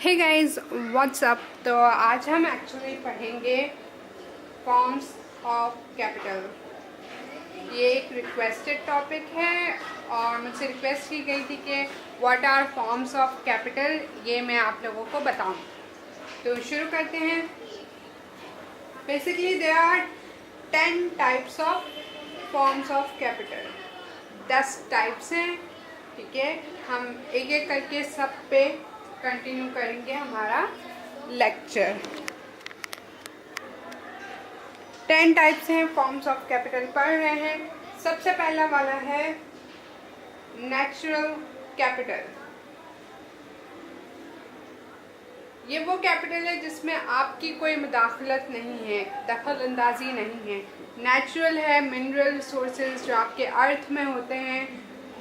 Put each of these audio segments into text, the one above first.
Hey guys what's up. तो आज हम एक्चुअली पढ़ेंगे फॉर्म्स ऑफ कैपिटल। ये एक रिक्वेस्टेड टॉपिक है और मुझसे रिक्वेस्ट की गई थी कि what are forms of capital, ये मैं आप लोगों को बताऊं। तो शुरू करते हैं। Basically there are 10 types of forms of capital. 10 types हैं, ठीक है। हम एक एक करके सब पे कंटिन्यू करेंगे हमारा लेक्चर। 10 टाइप्स हैं फॉर्म्स ऑफ कैपिटल, पढ़ रहे हैं। सबसे पहला वाला है नेचुरल कैपिटल। ये वो कैपिटल है जिसमें आपकी कोई मुदाखलत नहीं है, दखल अंदाजी नहीं है। नेचुरल है, मिनरल रिसोर्सेज जो आपके अर्थ में होते हैं,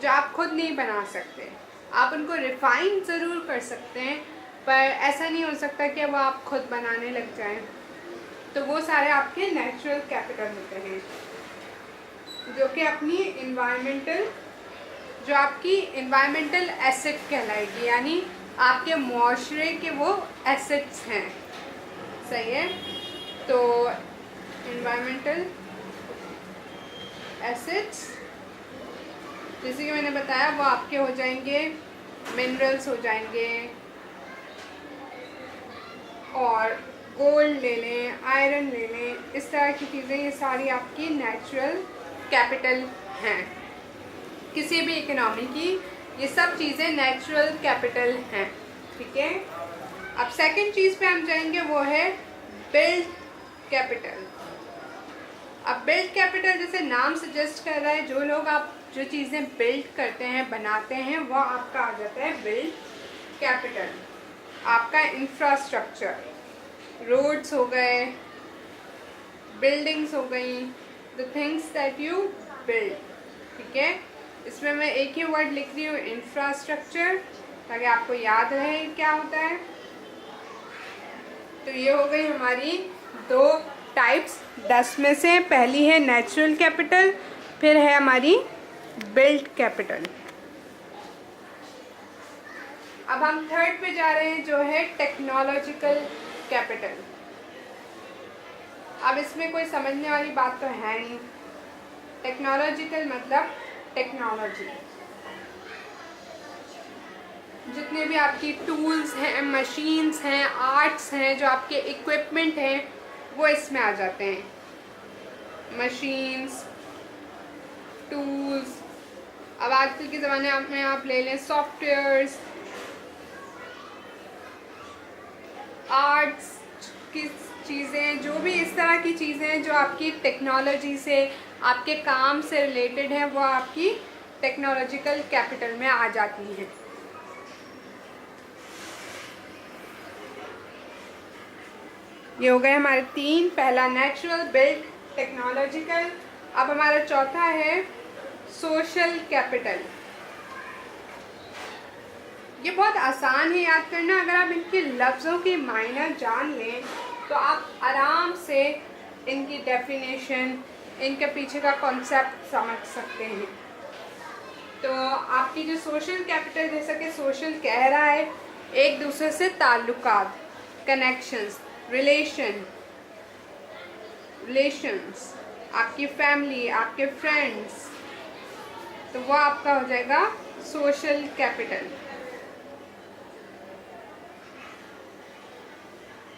जो आप खुद नहीं बना सकते। आप उनको रिफाइन ज़रूर कर सकते हैं, पर ऐसा नहीं हो सकता कि वो आप खुद बनाने लग जाएं। तो वो सारे आपके नेचुरल कैपिटल होते हैं, जो कि अपनी इन्वायरमेंटल, जो आपकी इन्वायरमेंटल एसेट कहलाएगी, यानी आपके मुआशरे के वो एसेट्स हैं। सही है। तो इन्वायरमेंटल एसेट्स, जैसे कि मैंने बताया, वो आपके हो जाएंगे, मिनरल्स हो जाएंगे, और गोल्ड ले लें, आयरन ले लें, इस तरह की चीज़ें, ये सारी आपकी नेचुरल कैपिटल हैं किसी भी इकोनॉमी की। ये सब चीज़ें नेचुरल कैपिटल हैं, ठीक है। अब सेकंड चीज़ पे हम जाएंगे, वो है बिल्ड कैपिटल। अब बिल्ड कैपिटल जैसे नाम सजेस्ट कर रहा है, जो लोग आप जो चीज़ें बिल्ड करते हैं, बनाते हैं, वो आपका आ जाता है बिल्ड कैपिटल। आपका इंफ्रास्ट्रक्चर, रोड्स हो गए, बिल्डिंग्स हो गई, the things that you build, ठीक है। इसमें मैं एक ही वर्ड लिख रही हूँ, इंफ्रास्ट्रक्चर, ताकि आपको याद रहे क्या होता है। तो ये हो गई हमारी 2 टाइप्स 10 में से। पहली है नेचुरल कैपिटल, फिर है हमारी बिल्ड कैपिटल। अब हम थर्ड पे जा रहे हैं, जो है टेक्नोलॉजिकल कैपिटल। अब इसमें कोई समझने वाली बात तो है नहीं। टेक्नोलॉजिकल मतलब टेक्नोलॉजी, जितने भी आपकी टूल्स हैं, मशीन्स हैं, आर्ट्स हैं, जो आपके इक्विपमेंट हैं, वो इसमें आ जाते हैं। मशीन्स, टूल्स, अब आजकल के ज़माने में आप ले लें सॉफ्टवेयर्स, आर्ट्स की चीज़ें, जो भी इस तरह की चीज़ें जो आपकी टेक्नोलॉजी से, आपके काम से रिलेटेड हैं, वो आपकी टेक्नोलॉजिकल कैपिटल में आ जाती हैं। ये हो गए हमारे 3, पहला नेचुरल, बिल्ड, टेक्नोलॉजिकल। अब हमारा चौथा है सोशल कैपिटल। ये बहुत आसान है याद करना। अगर आप इनके लफ्ज़ों की मायने जान लें तो आप आराम से इनकी डेफिनेशन, इनके पीछे का कॉन्सेप्ट समझ सकते हैं। तो आपकी जो सोशल कैपिटल, जैसा कि सोशल कह रहा है, एक दूसरे से ताल्लुकात, कनेक्शंस, रिलेशंस, आपकी फैमिली, आपके फ्रेंड्स, तो वो आपका हो जाएगा सोशल कैपिटल।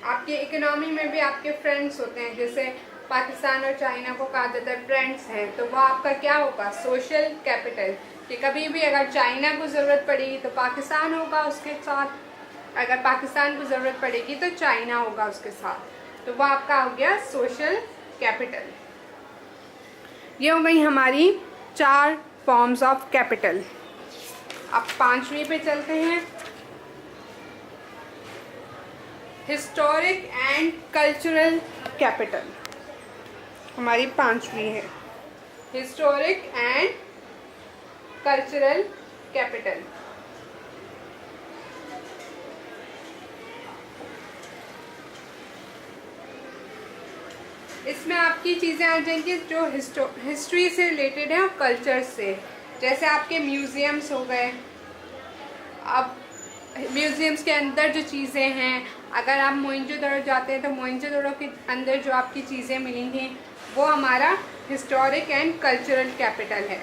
आपके इकोनॉमी में भी आपके फ्रेंड्स होते हैं, जैसे पाकिस्तान और चाइना को कहा जाता है फ्रेंड्स हैं, तो वो आपका क्या होगा, सोशल कैपिटल। कि कभी भी अगर चाइना को ज़रूरत पड़ेगी तो पाकिस्तान होगा उसके साथ, अगर पाकिस्तान को ज़रूरत पड़ेगी तो चाइना होगा उसके साथ। तो वो आपका हो गया सोशल कैपिटल। ये हो गई हमारी 4 फॉर्म्स ऑफ कैपिटल। अब 5वीं पे चलते हैं, हिस्टोरिक एंड कल्चरल कैपिटल। हमारी 5वीं है हिस्टोरिक एंड कल्चरल कैपिटल। इसमें आपकी चीज़ें आ जाएंगी जो हिस्ट्री से रिलेटेड है और कल्चर से, जैसे आपके म्यूज़ियम्स हो गए। अब म्यूज़ियम्स के अंदर जो चीज़ें हैं, अगर आप मोइंजोदड़ो जाते हैं तो मोइंजोदड़ो के अंदर जो आपकी चीज़ें मिलेंगी वो हमारा हिस्टोरिक एंड कल्चरल कैपिटल है।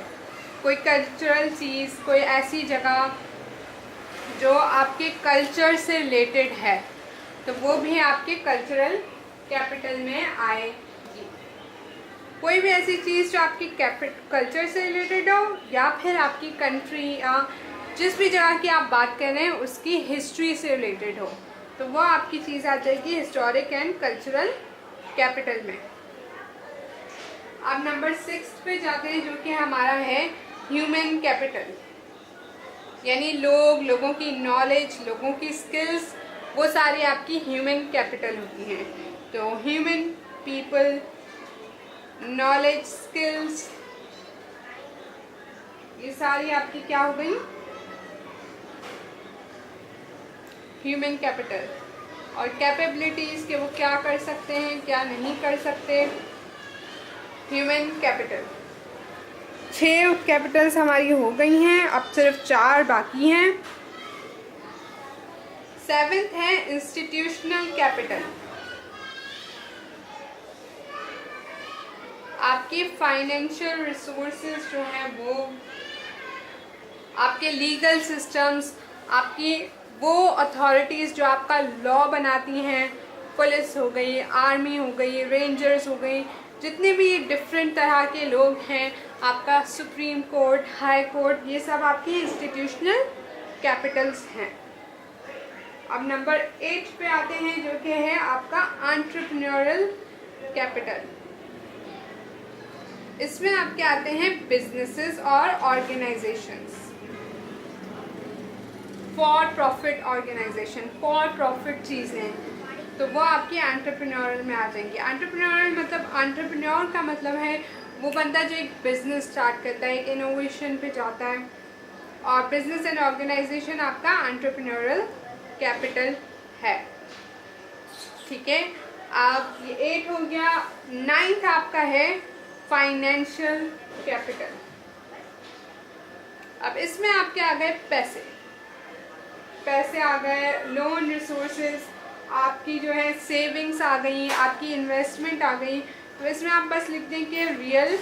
कोई कल्चरल चीज़, कोई ऐसी जगह जो आपके कल्चर से रिलेटेड है तो वो भी आपके कल्चरल कैपिटल में आएगी। कोई भी ऐसी चीज़ जो आपकी कल्चर से रिलेटेड हो या फिर आपकी कंट्री या जिस भी जगह की आप बात कर रहे हैं उसकी हिस्ट्री से रिलेटेड हो तो वो आपकी चीज़ आ जाएगी हिस्टोरिक एंड कल्चरल कैपिटल में। अब नंबर 6 पे जाते हैं जो कि हमारा है ह्यूमन कैपिटल, यानी लोगों की नॉलेज, लोगों की स्किल्स, वो सारी आपकी ह्यूमन कैपिटल होती हैं। तो ह्यूमन, पीपल, नॉलेज, स्किल्स, ये सारी आपकी क्या हो गई ह्यूमन कैपिटल। और कैपेबिलिटीज़ के वो क्या कर सकते हैं, क्या नहीं कर सकते, ह्यूमन कैपिटल। 6 कैपिटल्स हमारी हो गई हैं, अब सिर्फ 4 बाकी हैं। 7th है इंस्टीट्यूशनल कैपिटल। आपकी फाइनेंशियल रिसोर्सेज जो हैं वो, आपके लीगल सिस्टम्स, आपकी वो अथॉरिटीज़ जो आपका लॉ बनाती हैं, पुलिस हो गई, आर्मी हो गई, रेंजर्स हो गई, जितने भी डिफरेंट तरह के लोग हैं, आपका सुप्रीम कोर्ट, हाई कोर्ट, ये सब आपकी इंस्टीट्यूशनल कैपिटल्स हैं। अब नंबर 8 पे आते हैं जो कि है आपका एंटरप्रेन्योरल कैपिटल। इसमें आपके आते हैं बिजनेसेस और organisations, for profit organisation, for profit चीज़ें, तो वो आपकी एंटरप्रेन्योरल में आ जाएंगी। एंटरप्रेन्योरल मतलब, एंटरप्रेन्योर का मतलब है वो बंदा जो एक बिज़नेस स्टार्ट करता है, एक इनोवेशन पे जाता है, और बिजनेस एंड ऑर्गेनाइजेशन आपका एंटरप्रेन्योरल कैपिटल है। ठीक है, अब ये 8 हो गया। 9th आपका है फाइनेंशियल कैपिटल। अब इसमें आपके आ गए पैसे, पैसे आ गए, लोन रिसोर्सेज, आपकी जो है सेविंग्स आ गई, आपकी इन्वेस्टमेंट आ गई। तो इसमें आप बस लिख दें कि रियल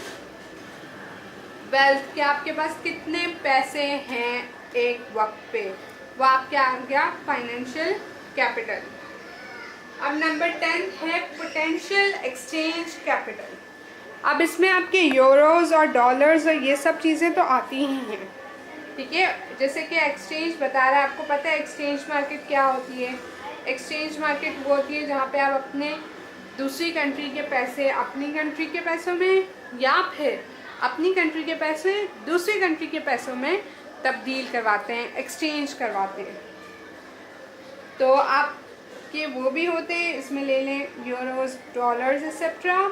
वेल्थ, कि आपके पास कितने पैसे हैं एक वक्त पे, वो आपके आ गया फाइनेंशियल कैपिटल। अब नंबर 10 है पोटेंशियल एक्सचेंज कैपिटल। अब इसमें आपके यूरोज और डॉलर्स और ये सब चीज़ें तो आती ही हैं। ठीक है, जैसे कि एक्सचेंज बता रहा है, आपको पता है एक्सचेंज मार्केट क्या होती है। एक्सचेंज मार्केट वो होती है जहाँ पे आप अपने दूसरी कंट्री के पैसे अपनी कंट्री के पैसों में या फिर अपनी कंट्री के पैसे दूसरी कंट्री के पैसों में तब्दील करवाते हैं, एक्सचेंज करवाते हैं। तो आपके वो भी होते हैं, इसमें ले लें यूरोज, डॉलर्स एक्सेट्रा।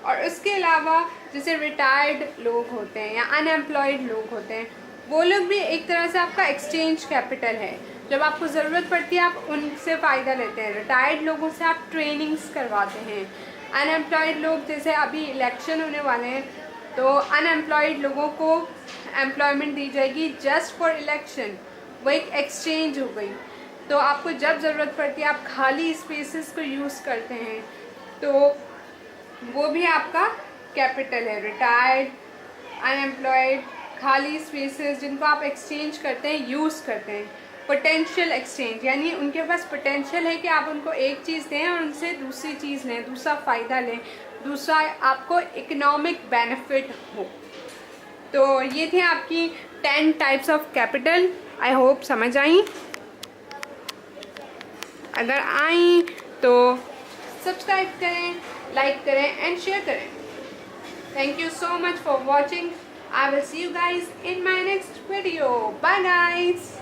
और उसके अलावा जैसे रिटायर्ड लोग होते हैं या अनएम्प्लॉयड लोग होते हैं, वो लोग भी एक तरह से आपका एक्सचेंज कैपिटल है। जब आपको ज़रूरत पड़ती है आप उनसे फ़ायदा लेते हैं। रिटायर्ड लोगों से आप ट्रेनिंग्स करवाते हैं। अनएम्प्लॉयड लोग, जैसे अभी इलेक्शन होने वाले हैं तो अनएम्प्लॉयड लोगों को एम्प्लॉयमेंट दी जाएगी जस्ट फॉर इलेक्शन, वो एक एक्सचेंज हो गई। तो आपको जब ज़रूरत पड़ती है आप खाली स्पेसेस को यूज़ करते हैं, तो वो भी आपका कैपिटल है। रिटायर्ड, अनएम्प्लॉयड, खाली स्पेसेस जिनको आप एक्सचेंज करते हैं, यूज़ करते हैं। पोटेंशियल एक्सचेंज यानी उनके पास पोटेंशियल है कि आप उनको एक चीज़ दें और उनसे दूसरी चीज़ लें, दूसरा फ़ायदा लें, दूसरा आपको इकोनॉमिक बेनिफिट हो। तो ये थे आपकी 10 types of capital. I hope समझ आई। अगर आई तो सब्सक्राइब करें, लाइक करें एंड शेयर करें। Thank you so much for watching. I will see you guys in my next video. Bye guys.